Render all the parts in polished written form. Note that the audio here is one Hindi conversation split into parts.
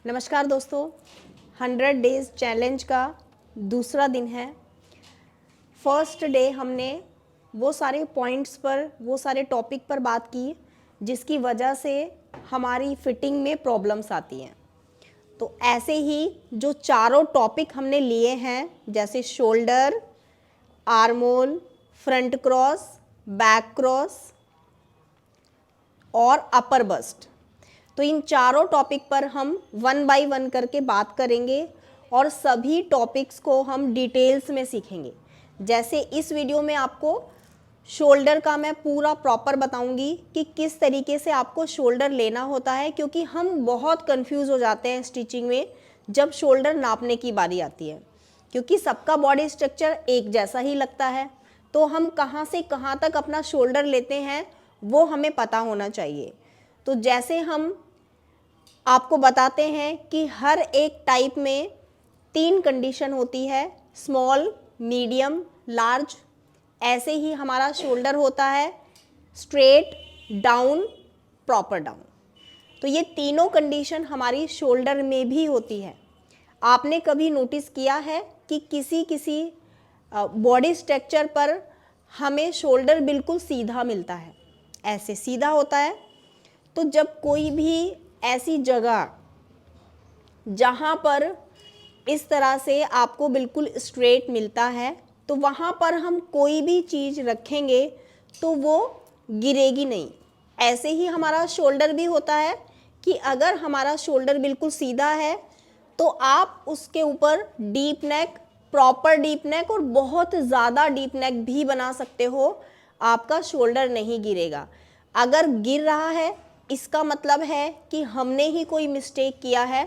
नमस्कार दोस्तों, 100 डेज चैलेंज का दूसरा दिन है। फर्स्ट डे हमने वो सारे पॉइंट्स पर, वो सारे टॉपिक पर बात की जिसकी वजह से हमारी फिटिंग में प्रॉब्लम्स आती हैं। तो ऐसे ही जो चारों टॉपिक हमने लिए हैं, जैसे shoulder, आर्मोल, front cross, back cross और अपर बस्ट, तो इन चारों टॉपिक पर हम 1 बाय 1 करके बात करेंगे और सभी टॉपिक्स को हम डिटेल्स में सीखेंगे। जैसे इस वीडियो में आपको शोल्डर का मैं पूरा प्रॉपर बताऊंगी कि किस तरीके से आपको शोल्डर लेना होता है, क्योंकि हम बहुत कंफ्यूज हो जाते हैं स्टिचिंग में जब शोल्डर नापने की बारी आती है, क्योंकि सबका बॉडी स्ट्रक्चर एक जैसा ही लगता है। तो हम कहाँ से कहाँ तक अपना शोल्डर लेते हैं वो हमें पता होना चाहिए। तो जैसे हम आपको बताते हैं कि हर एक टाइप में 3 कंडीशन होती है, स्मॉल, मीडियम, लार्ज। ऐसे ही हमारा शोल्डर होता है स्ट्रेट, डाउन, प्रॉपर डाउन। तो ये तीनों कंडीशन हमारी शोल्डर में भी होती है। आपने कभी नोटिस किया है कि किसी बॉडी स्ट्रक्चर पर हमें शोल्डर बिल्कुल सीधा मिलता है, ऐसे सीधा होता है। तो जब कोई भी ऐसी जगह जहाँ पर इस तरह से आपको बिल्कुल स्ट्रेट मिलता है, तो वहाँ पर हम कोई भी चीज़ रखेंगे तो वो गिरेगी नहीं। ऐसे ही हमारा शोल्डर भी होता है कि अगर हमारा शोल्डर बिल्कुल सीधा है तो आप उसके ऊपर deep neck, proper deep neck और बहुत ज़्यादा डीप नेक भी बना सकते हो, आपका शोल्डर नहीं गिरेगा। अगर गिर रहा है इसका मतलब है कि हमने ही कोई मिस्टेक किया है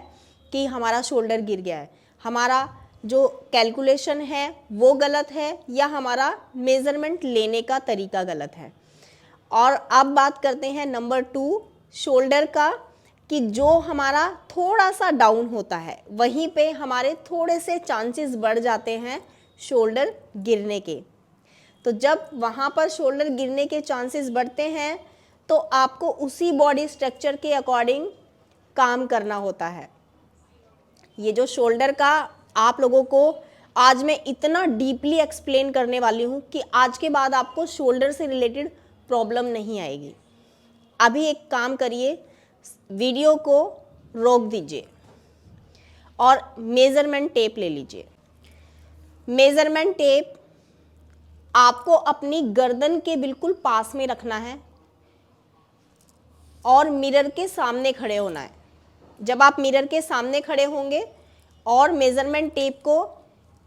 कि हमारा शोल्डर गिर गया है, हमारा जो कैलकुलेशन है वो गलत है या हमारा मेज़रमेंट लेने का तरीका गलत है। और अब बात करते हैं नंबर 2 शोल्डर का, कि जो हमारा थोड़ा सा डाउन होता है वहीं पे हमारे थोड़े से चांसेस बढ़ जाते हैं शोल्डर गिरने के। तो जब वहाँ पर शोल्डर गिरने के चांसेस बढ़ते हैं तो आपको उसी बॉडी स्ट्रक्चर के अकॉर्डिंग काम करना होता है। ये जो शोल्डर का आप लोगों को आज मैं इतना डीपली एक्सप्लेन करने वाली हूँ कि आज के बाद आपको शोल्डर से रिलेटेड प्रॉब्लम नहीं आएगी। अभी एक काम करिए, वीडियो को रोक दीजिए और मेज़रमेंट टेप ले लीजिए। मेज़रमेंट टेप आपको अपनी गर्दन के बिल्कुल पास में रखना है और मिरर के सामने खड़े होना है। जब आप मिरर के सामने खड़े होंगे और मेज़रमेंट टेप को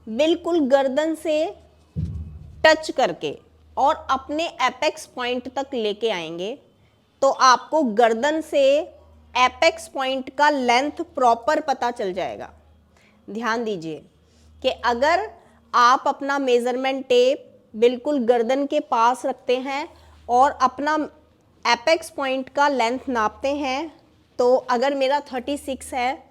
बिल्कुल गर्दन से टच करके और अपने एपेक्स पॉइंट तक लेके आएंगे, तो आपको गर्दन से एपेक्स पॉइंट का लेंथ प्रॉपर पता चल जाएगा। ध्यान दीजिए कि अगर आप अपना मेज़रमेंट टेप बिल्कुल गर्दन के पास रखते हैं और अपना एपेक्स पॉइंट का लेंथ नापते हैं, तो अगर मेरा 36 है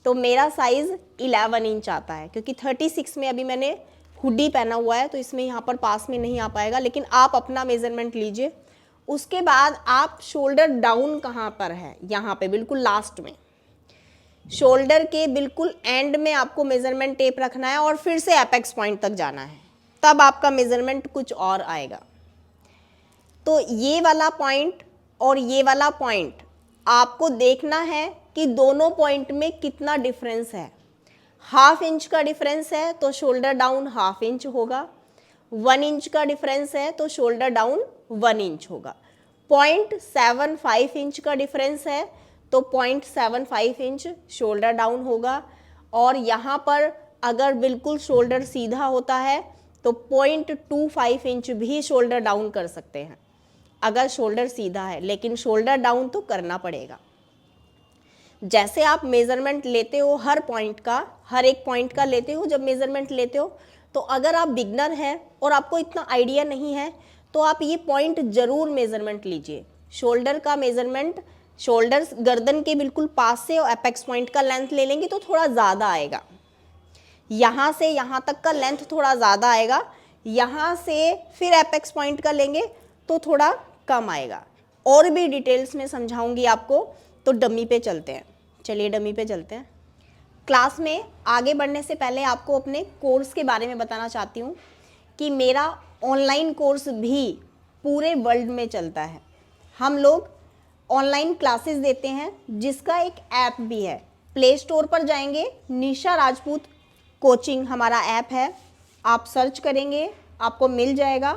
तो मेरा साइज़ 11 इंच आता है, क्योंकि 36 में अभी मैंने हुडी पहना हुआ है तो इसमें यहाँ पर पास में नहीं आ पाएगा। लेकिन आप अपना मेज़रमेंट लीजिए। उसके बाद आप शोल्डर डाउन कहाँ पर है, यहाँ पे बिल्कुल लास्ट में, शोल्डर के बिल्कुल एंड में आपको मेज़रमेंट टेप रखना है और फिर से एपेक्स पॉइंट तक जाना है, तब आपका मेज़रमेंट कुछ और आएगा। तो ये वाला पॉइंट और ये वाला पॉइंट आपको देखना है कि दोनों पॉइंट में कितना डिफरेंस है। 1/2 इंच का डिफरेंस है तो शोल्डर डाउन 1/2 इंच होगा। 1 इंच का डिफरेंस है तो शोल्डर डाउन 1 इंच होगा। 0.75 इंच का डिफरेंस है तो 0.75 इंच शोल्डर डाउन होगा। और यहाँ पर अगर बिल्कुल शोल्डर सीधा होता है तो 0.25 इंच भी शोल्डर डाउन कर सकते हैं अगर शोल्डर सीधा है, लेकिन शोल्डर डाउन तो करना पड़ेगा। जैसे आप मेज़रमेंट लेते हो हर पॉइंट का, हर एक पॉइंट का लेते हो, जब मेज़रमेंट लेते हो तो अगर आप बिगनर हैं और आपको इतना आइडिया नहीं है तो आप ये पॉइंट ज़रूर मेज़रमेंट लीजिए। शोल्डर का मेज़रमेंट, शोल्डर गर्दन के बिल्कुल पास से और एपेक्स पॉइंट का लेंथ ले लेंगे तो थोड़ा ज़्यादा आएगा। यहाँ से यहाँ तक का लेंथ थोड़ा ज़्यादा आएगा, यहाँ से फिर एपेक्स पॉइंट का लेंगे तो थोड़ा कम आएगा। और भी डिटेल्स में समझाऊंगी आपको, तो डमी पे चलते हैं। चलिए डमी पे चलते हैं। क्लास में आगे बढ़ने से पहले आपको अपने कोर्स के बारे में बताना चाहती हूँ कि मेरा ऑनलाइन कोर्स भी पूरे वर्ल्ड में चलता है। हम लोग ऑनलाइन क्लासेस देते हैं जिसका एक ऐप भी है। प्ले स्टोर पर जाएंगे, निशा राजपूत कोचिंग हमारा ऐप है, आप सर्च करेंगे आपको मिल जाएगा,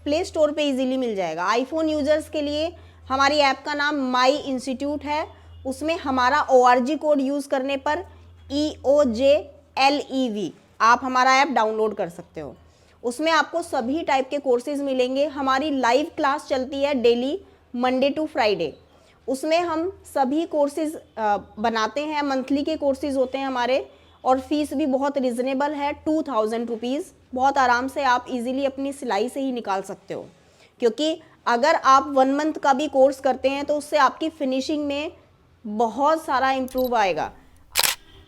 प्ले स्टोर पे इजीली मिल जाएगा। आईफोन यूजर्स के लिए हमारी ऐप का नाम माई इंस्टीट्यूट है, उसमें हमारा ORG कोड यूज़ करने पर EOJLEV आप हमारा ऐप डाउनलोड कर सकते हो। उसमें आपको सभी टाइप के कोर्सेज मिलेंगे। हमारी लाइव क्लास चलती है डेली मंडे टू फ्राइडे, उसमें हम सभी कोर्सेज बनाते हैं, मंथली के कोर्सेज होते हैं हमारे, और फीस भी बहुत रिजनेबल है, 2000 रुपीज़। बहुत आराम से आप इजीली अपनी सिलाई से ही निकाल सकते हो, क्योंकि अगर आप 1 मंथ का भी कोर्स करते हैं तो उससे आपकी फिनिशिंग में बहुत सारा इम्प्रूव आएगा।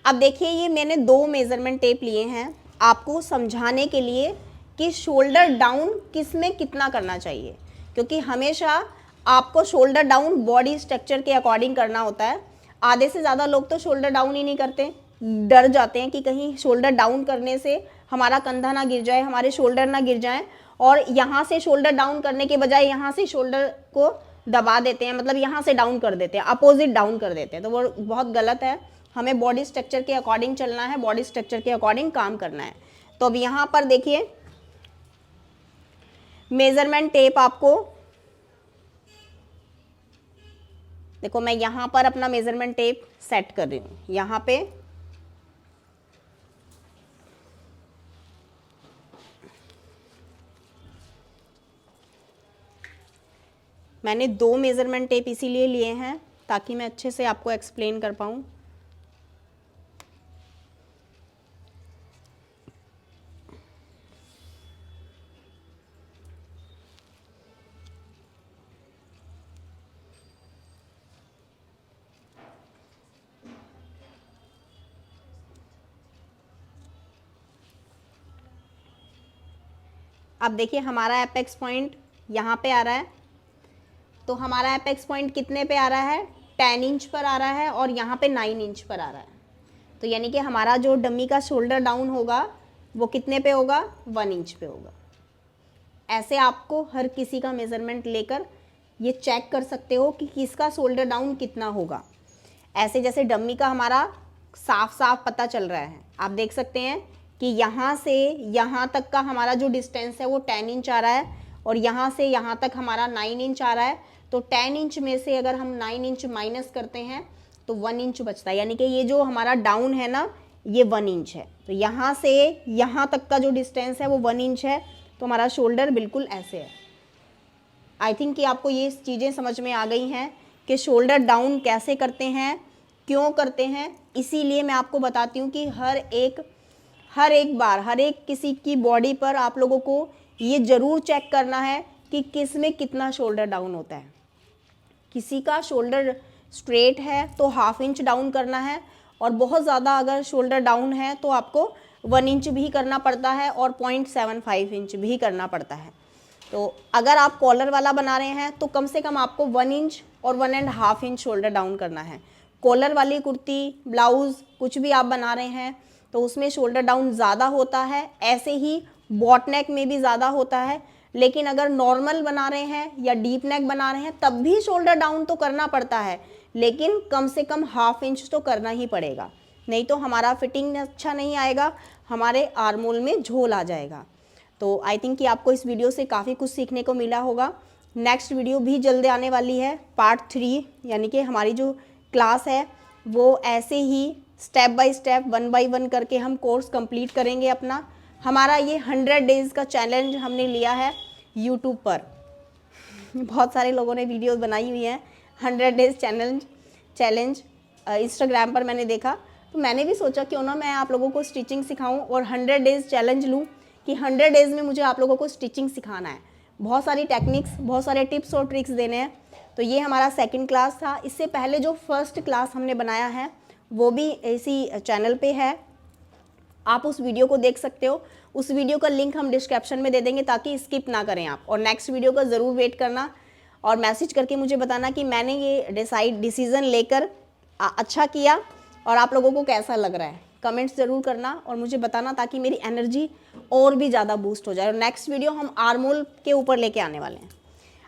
अब देखिए, ये मैंने 2 मेज़रमेंट टेप लिए हैं आपको समझाने के लिए कि शोल्डर डाउन किस में कितना करना चाहिए, क्योंकि हमेशा आपको शोल्डर डाउन बॉडी स्ट्रक्चर के अकॉर्डिंग करना होता है। आधे से ज़्यादा लोग तो शोल्डर डाउन ही नहीं करते, डर जाते हैं कि कहीं शोल्डर डाउन करने से हमारा कंधा ना गिर जाए, हमारे शोल्डर ना गिर जाएं, और यहाँ से शोल्डर डाउन करने के बजाय यहाँ से शोल्डर को दबा देते हैं, मतलब यहाँ से डाउन कर देते हैं, अपोजिट डाउन कर देते हैं, तो वो बहुत गलत है। हमें बॉडी स्ट्रक्चर के अकॉर्डिंग चलना है, बॉडी स्ट्रक्चर के अकॉर्डिंग काम करना है। तो अब यहाँ पर देखिए मेजरमेंट टेप आपको, देखो मैं यहाँ पर अपना मेजरमेंट टेप सेट कर रही हूँ। यहाँ पे मैंने 2 मेजरमेंट टेप इसीलिए लिए हैं ताकि मैं अच्छे से आपको एक्सप्लेन कर पाऊँ। अब देखिए हमारा एपेक्स पॉइंट यहाँ पे आ रहा है, तो हमारा एपेक्स पॉइंट कितने पे आ रहा है, 10 इंच पर आ रहा है, और यहाँ पे 9 इंच पर आ रहा है। तो यानी कि हमारा जो डमी का शोल्डर डाउन होगा वो कितने पे होगा, 1 इंच पे होगा। ऐसे आपको हर किसी का मेज़रमेंट लेकर ये चेक कर सकते हो कि किसका शोल्डर डाउन कितना होगा। ऐसे जैसे डमी का हमारा साफ साफ पता चल रहा है, आप देख सकते हैं कि यहाँ से यहाँ तक का हमारा जो डिस्टेंस है वो 10 इंच आ रहा है, और यहाँ से यहाँ तक हमारा 9 इंच आ रहा है। तो 10 इंच में से अगर हम 9 इंच माइनस करते हैं तो 1 इंच बचता है, यानी कि ये जो हमारा डाउन है ना ये 1 इंच है। तो यहाँ से यहाँ तक का जो डिस्टेंस है वो 1 इंच है, तो हमारा शोल्डर बिल्कुल ऐसे है। आई थिंक कि आपको ये चीज़ें समझ में आ गई हैं कि शोल्डर डाउन कैसे करते हैं, क्यों करते हैं। इसीलिए मैं आपको बताती हूँ कि हर एक बार हर एक किसी की बॉडी पर आप लोगों को ये ज़रूर चेक करना है कि किस में कितना शोल्डर डाउन होता है। किसी का शोल्डर स्ट्रेट है तो 1/2 इंच डाउन करना है, और बहुत ज़्यादा अगर शोल्डर डाउन है तो आपको 1 इंच भी करना पड़ता है, और 0.75 इंच भी करना पड़ता है। तो अगर आप कॉलर वाला बना रहे हैं तो कम से कम आपको 1 इंच और 1.5 इंच शोल्डर डाउन करना है। कॉलर वाली कुर्ती, ब्लाउज़ कुछ भी आप बना रहे हैं तो उसमें शोल्डर डाउन ज़्यादा होता है। ऐसे ही बॉट नेक में भी ज़्यादा होता है, लेकिन अगर नॉर्मल बना रहे हैं या डीप नेक बना रहे हैं तब भी शोल्डर डाउन तो करना पड़ता है, लेकिन कम से कम 1/2 इंच तो करना ही पड़ेगा, नहीं तो हमारा फिटिंग अच्छा नहीं आएगा, हमारे आर्मोल में झोल आ जाएगा। तो आई थिंक कि आपको इस वीडियो से काफ़ी कुछ सीखने को मिला होगा। नेक्स्ट वीडियो भी जल्दी आने वाली है, पार्ट 3, यानी कि हमारी जो क्लास है वो ऐसे ही स्टेप बाय स्टेप 1 बाय 1 करके हम कोर्स कंप्लीट करेंगे अपना। हमारा ये 100 डेज़ का चैलेंज हमने लिया है यूट्यूब पर। बहुत सारे लोगों ने वीडियोस बनाई हुई हैं 100 डेज़ चैलेंज इंस्टाग्राम पर मैंने देखा, तो मैंने भी सोचा क्यों ना मैं आप लोगों को स्टिचिंग सिखाऊं और 100 डेज़ चैलेंज लूं कि 100 डेज़ में मुझे आप लोगों को स्टिचिंग सिखाना है। बहुत सारी टेक्निक्स, बहुत सारे टिप्स और ट्रिक्स देने हैं। तो ये हमारा 2nd क्लास था। इससे पहले जो 1st क्लास हमने बनाया है वो भी इसी चैनल पे है, आप उस वीडियो को देख सकते हो। उस वीडियो का लिंक हम डिस्क्रिप्शन में दे देंगे ताकि स्किप ना करें आप, और नेक्स्ट वीडियो का ज़रूर वेट करना और मैसेज करके मुझे बताना कि मैंने ये डिसीज़न लेकर अच्छा किया और आप लोगों को कैसा लग रहा है कमेंट्स ज़रूर करना और मुझे बताना, ताकि मेरी एनर्जी और भी ज़्यादा बूस्ट हो जाए। और नेक्स्ट वीडियो हम आर्मोल के ऊपर लेके आने वाले हैं।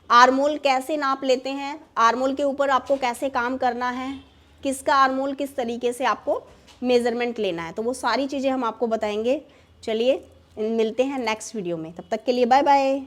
आर्मोल कैसे नाप लेते हैं, आर्मोल के ऊपर आपको कैसे काम करना है, किसका आर्मोल किस तरीके से आपको मेज़रमेंट लेना है, तो वो सारी चीज़ें हम आपको बताएंगे। चलिए मिलते हैं नेक्स्ट वीडियो में, तब तक के लिए बाय बाय।